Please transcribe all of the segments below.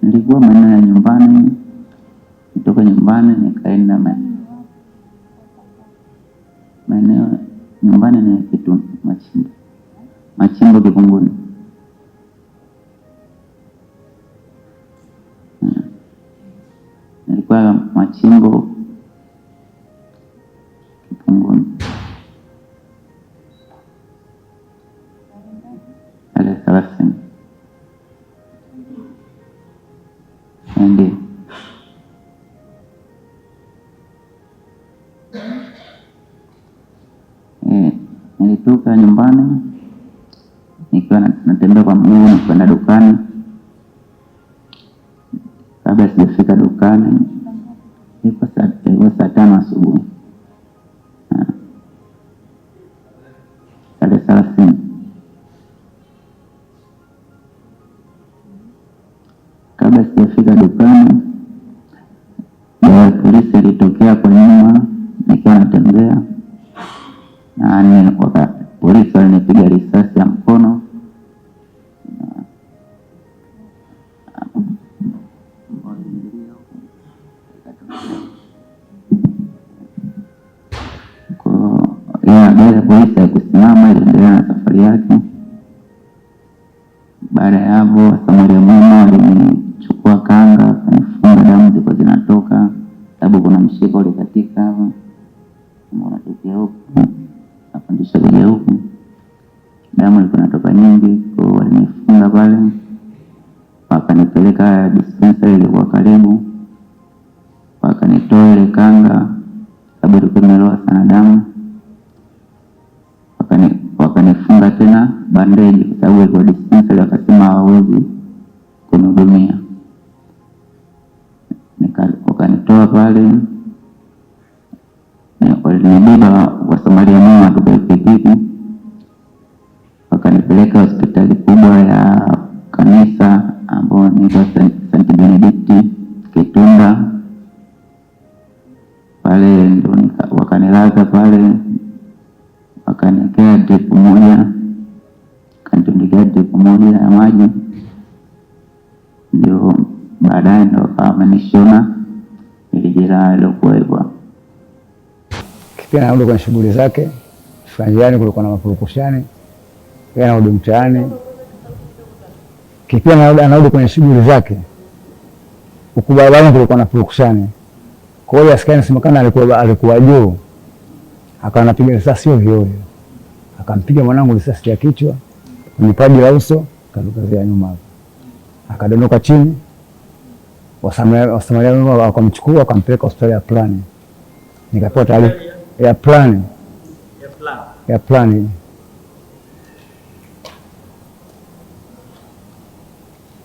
Nilikuwa maeneo ya nyumbani, kutoka nyumbani nikaenda maeneo nyumbani ni kitu Machimbo Kipunguni. Nilikuwa Machimbo Kipunguni tarehe 30. Ndio nilitoka nyumbani nikiwa natembea kwa mguu na kwenda dukani. Kabla sijafika dukani ilikuwa saa 5 asubuhi. Tarehe 30. Kabla sijafika dukani, gari la polisi ilitokea kwa nyuma nikiwa natembea, na polisi walinipiga risasi ya mkono. Gari ya polisi haikusimama, iliendelea na safari yake. Baada ya hapo, wasamaria mwema walinichukua kanga, kunifunga, damu zilikuwa zinatoka, sababu kuna mshipa ulikatika hapa, unatokea huku, napandisha kuja huku, damu ilikuwa inatoka nyingi. Kwa walinifunga pale, wakanipeleka dispensary ilikuwa karibu, wakanitoa ile kanga, sababu ilikuwa imeloa sana damu. Wakanifunga tena bandeji kwa sababu ilikuwa dispensary, wakasema hawawezi kunihudumia. Wakanitoa pale, walinibeba wasamaria mwema kutoka pikipiki, wakanipeleka hospitali kubwa ya kanisa ambayo ni St. Benedict Kitunda. Pale ndo wakanilaza pale, wakaniwekea drip moja, kanitundikea drip moja ya maji. Ndio baadaye ndo wamenishona ili jeraha lilokuwepo. Kipia narudi kwenye shughuli zake. Njiani kulikuwa na mapurukushani, yeye anarudi mtaani. Kipia anarudi kwenye shughuli zake, huku barabarani kulikuwa na purukushani. Kwa hiyo askari anasemekana alikuwa juu, akawa anapiga risasi ovyo ovyo, akampiga mwanangu risasi ya kichwa kwenye paji la uso, kadokazia nyuma hapo, akadondoka chini. Wasamaria wema wakamchukua wakampeleka hospitali ya Plani. Nikapewa taarifa ya Plani.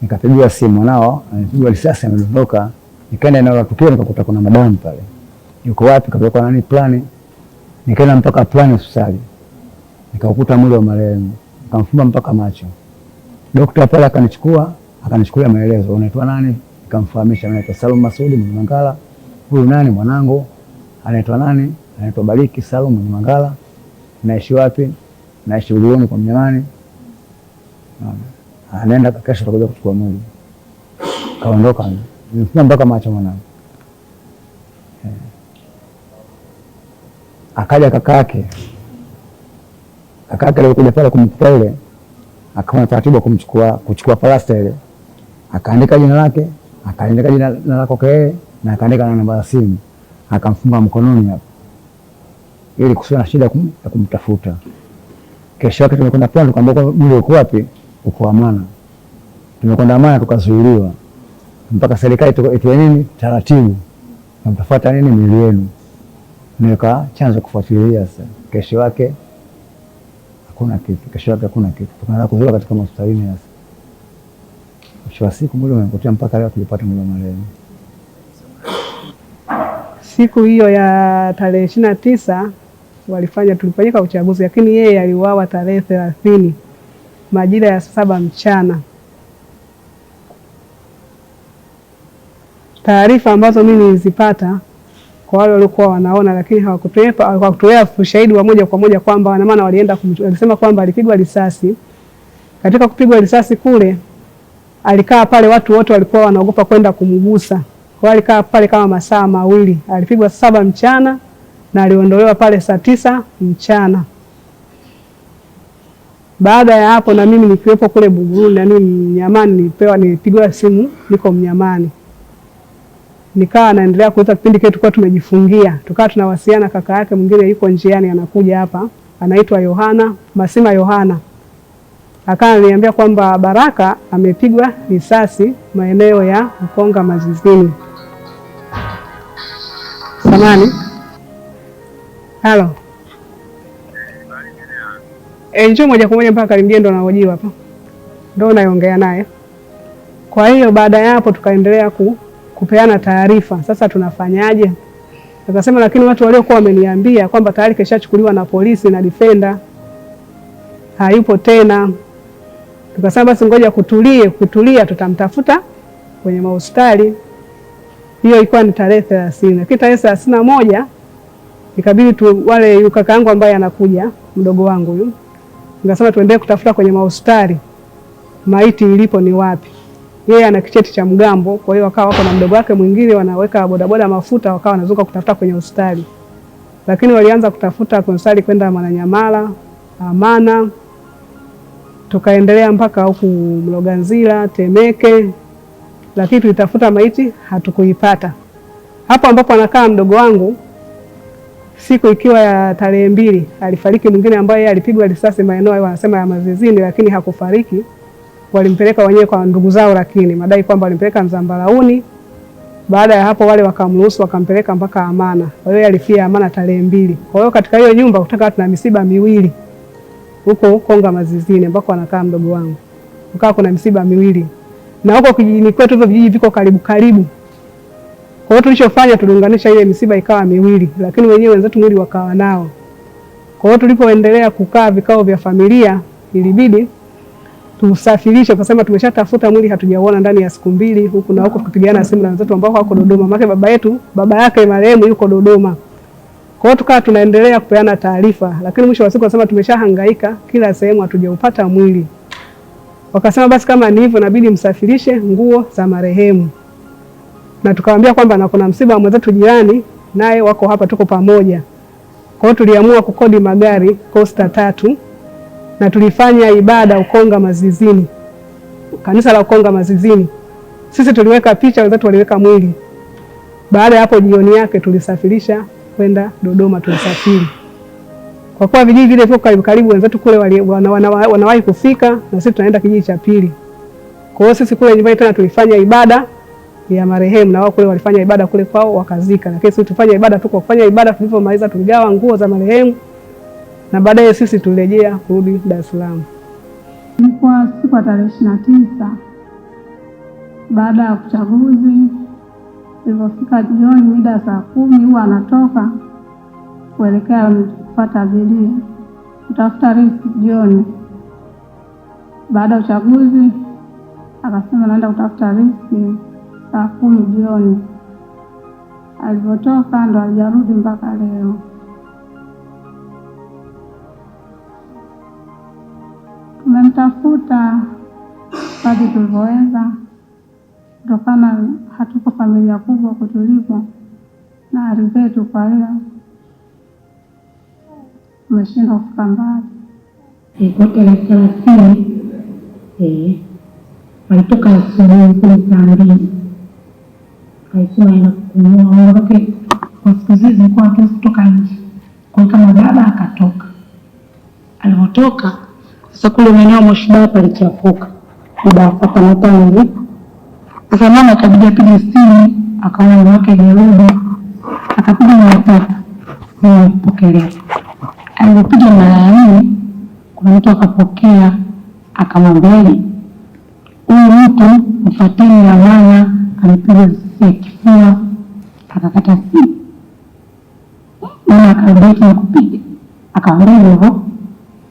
Nikapigiwa simu, nao anapigwa risasi amedondoka. Nikaenda eneo la tukio, nikakuta kuna madamu pale. Yuko wapi? Kapelekwa nani? Plani. Nikaenda mpaka Plani hospitali, nikakuta mwili wa marehemu, nikamfumba mpaka macho. Daktari pale akanichukulia maelezo, unaitwa nani? Nikamfahamisha, naitwa Salum Masudi Mnyamangala. Huyu nani? Mwanangu. Anaitwa nani? Anaitwa Bariki Salum Mnyamangala. Naishi wapi? Naishi Ulioni kwa Mnyamani. Anaenda kesho tutakuja kuchukua mwili. Kaondoka, nimfumba mpaka macho mwanangu. Akaja kakake alikuja pale kumkuta ile, akaona taratibu kuchukua plasta ile, akaandika jina lake, akaandika jina lako yeye, na akaandika na namba ya simu, akamfunga mkononi hapo ili kusiwe na shida ya kumtafuta. Kesho yake tumekwenda pale, tukamwambia mwili uko wapi? Uko Amana. Tumekwenda Amana tukazuiliwa mpaka serikali itoe nini taratibu, mtafuata nini mwili wenu. Nika chanzo kufuatilia sasa. Kesho yake hakuna kitu. Tukaanza kuzura katika hospitali sasa. Mwisho wa siku mwili umepotea, mpaka leo tulipata mwili wa marehemu. Siku hiyo ya tarehe 29 tulifanyika uchaguzi, lakini yeye aliuawa tarehe 30 majira ya 7 mchana. Taarifa ambazo mimi nilizipata kwa wale walikuwa wanaona, lakini hawakutolea ushahidi wa moja kwa moja kwamba wana maana walienda walisema kwamba alipigwa risasi. Katika kupigwa risasi kule alikaa pale, watu wote walikuwa wanaogopa kwenda kumgusa. Kwa alikaa pale kama masaa mawili. Alipigwa 7 mchana na aliondolewa pale saa 9 mchana. Baada ya hapo na mimi nikiwepo kule Buguruni, yani Mnyamani, nilipigwa simu niko Mnyamani. Nikawa naendelea kuweza kipindi kile tulikuwa tumejifungia. Tukawa tunawasiliana, kaka yake mwingine yuko njiani anakuja hapa, anaitwa Yohana, Masima Yohana. Akawa ananiambia kwamba Baraka amepigwa risasi maeneo ya Ukonga Mazizini. Samani. Halo. Njoo moja kwa moja mpaka Karimjee, ndo nahojiwa hapa. Ndo naongea naye. Kwa hiyo baada ya hapo tukaendelea kupeana taarifa. Sasa tunafanyaje? Akasema lakini watu waliokuwa wameniambia kwamba tayari keshachukuliwa na polisi na defender, hayupo tena. Tukasema basi ngoja kutulia tutamtafuta kwenye mahospitali. Hiyo ilikuwa ni tarehe 30. Lakini tarehe 31 ikabidi wale kaka yangu ambaye anakuja, mdogo wangu huyu, nikasema tuendelee kutafuta kwenye mahospitali maiti ilipo ni wapi. Yeye ana kicheti cha mgambo, kwa hiyo wakawa wako na mdogo wake mwingine wanaweka bodaboda mafuta, wakawa wanazuka kutafuta kwenye hospitali. Lakini walianza kutafuta kwenye hospitali kwenda Mwananyamala, Amana, tukaendelea mpaka huku Mloganzila, Temeke, lakini tulitafuta maiti hatukuipata. Hapo ambapo anakaa mdogo wangu, siku ikiwa ya tarehe 2 alifariki mwingine ambaye alipigwa risasi maeneo wanasema ya Mazizini, lakini hakufariki. Walimpeleka wenyewe kwa ndugu zao, lakini madai kwamba walimpeleka Mzambalauni. Baada ya hapo wale wakamruhusu wakampeleka mpaka Amana. Kwa hiyo alifia Amana tarehe 2. Kwa hiyo katika hiyo nyumba kutaka tuna misiba miwili huko Konga Mazizini ambako anakaa mdogo wangu. Ukawa kuna misiba miwili. Na huko kijijini kwetu hivyo vijiji viko karibu. Kwa hiyo tulichofanya tuliunganisha ile misiba ikawa miwili, lakini wenyewe wenzetu mwili wakawa nao. Kwa hiyo tulipoendelea kukaa vikao vya familia, ilibidi tusafirishe, kwa sababu tumeshatafuta mwili hatujaona ndani ya siku 2 huku na huko, tukipigana simu na wenzetu ambao wako Dodoma. Maana baba yake marehemu yuko Dodoma. Kwa hiyo tukawa tunaendelea kupeana taarifa, lakini mwisho wa siku nasema tumeshahangaika kila sehemu hatujaupata mwili. Wakasema basi kama ni hivyo inabidi msafirishe nguo za marehemu. Na tukamwambia kwamba na kuna msiba mwenzetu jirani naye wako hapa, tuko pamoja. Kwa hiyo tuliamua kukodi magari Costa 3 na tulifanya ibada Ukonga Mazizini, kanisa la Ukonga Mazizini. Sisi tuliweka picha, wenzetu waliweka mwili. Baada ya hapo jioni yake tulisafirisha kwenda Dodoma, tulisafiri. Kwa kuwa vijiji vile viko karibu wenzetu kule wanawahi kufika na sisi tunaenda kijiji cha pili. Kwa hiyo sisi kule nyumbani tena tulifanya ibada ya marehemu na wao kule walifanya ibada kule kwao wakazika. Lakini sisi tufanya ibada tu, kwa kufanya ibada tulipomaliza tuligawa nguo za marehemu na baadaye sisi tulirejea kurudi Dar es Salaam. Ilikuwa siku ya tarehe 29 baada ya uchaguzi. Ilipofika jioni mida saa 10 huwa anatoka kuelekea kufuata abiria kutafuta riziki jioni. Baada ya uchaguzi akasema naenda kutafuta riziki saa 10 jioni. Alipotoka ndo alijarudi mpaka leo. Tumemtafuta kadri tulivyoweza, kutokana hatuko familia kubwa kutulipo na hali zetu, kwa hiyo tumeshindwa kufika mbali. Kwa tarehe 30 walitoka asubuhi kule saa 2, kaisema ina kupumua ondoke. Kwa siku hizi zilikuwa hatuwezi kutoka nje, kwa kama baba akatoka. Alipotoka sasa kule maeneo Moshibaa palichafuka, baba akamata nje. Sasa mama akabidi piga simu, akaona mume wake amerudi, akapiga mara 3 kupokelea. Alipopiga mara 4 kuna mtu akapokea, akamwambia huyu mtu mfateni na mama amepiga risasi kifua, akakata simu. Mama akarudi na kupiga, akamwambia hivyo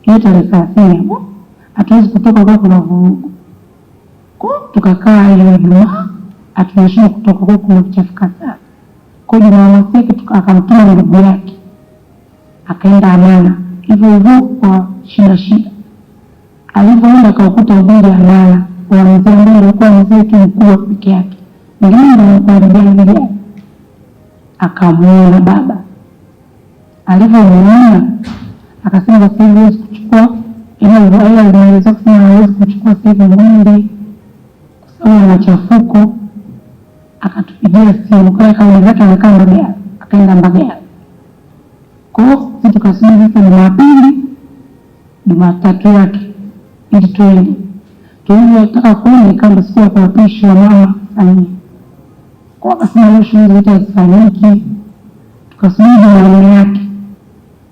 hiyo tarehe 30 hatuwezi kutoka kwa kuna vurugu. Tukakaa ile Ijumaa atunashindwa kutoka kwa kuna kuchafuka sana. Kwa hiyo Jumamosi yake akamtuma ndugu yake akaenda Amana hivyo kwa shida. Alipoenda akaukuta ubiri Amana wa mzee ambaye alikuwa mzee tu mkubwa peke yake, wengine ndio walikuwa akamuona baba. Alivyomuona akasema sasa hivi huwezi kuchukua, ila alieleza kusema hawezi kuchukua sasa hivi mwili kwa sababu ya machafuko. Akatupigia simu kwa kauli zake, amekaa Mbagala, akaenda Mbagala. Kwa hiyo sisi tukasema sasa Jumapili, Jumatatu yake ili twende. Tunataka kuona kama siku ya kuapishwa mama Samia. Kwa akasema leo shughuli zitafanyiki. Tukasubiri Jumanne yake.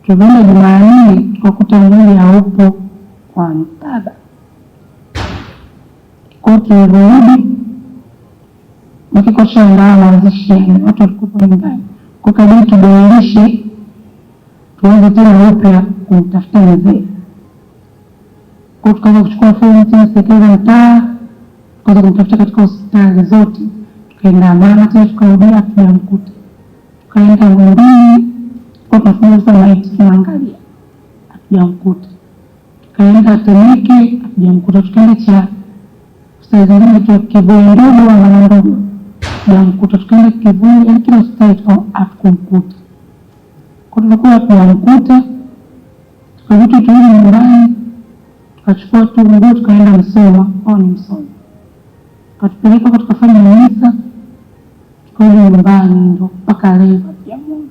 Tukaenda Jumanne tukakuta mwili haupo kwa mtaba. Kwa tulirudi nikikosha ndaa mazishi, watu walikuwa nyumbani. Kwa kabla tubadilishe tuanze tena upya kumtafuta mzee. Kwa tukaanza kuchukua fomu tena serikali ya mtaa, tukaanza kumtafuta katika hospitali zote. Tukaenda Mama tena tukarudia hatujamkuta. Tukaenda Ngondoni kwa tunafanya sana maiti tunaangalia hatujamkuta. Tukaenda Temeke hatujamkuta. Tukaenda cha hospitali zingine tu Kivuli ndogo wa Mama ndogo hatujamkuta. Tukaenda Kivuli, yaani kila hospitali hatukumkuta. Kwa tulikuwa hatujamkuta. Tukavitu turudi nyumbani. Tukachukua tu nguo tukaenda Msoma, ni Msoma. Tukatupeleka kwa tukafanya misa. Tukarudi nyumbani ndo mpaka leo hatujamuona.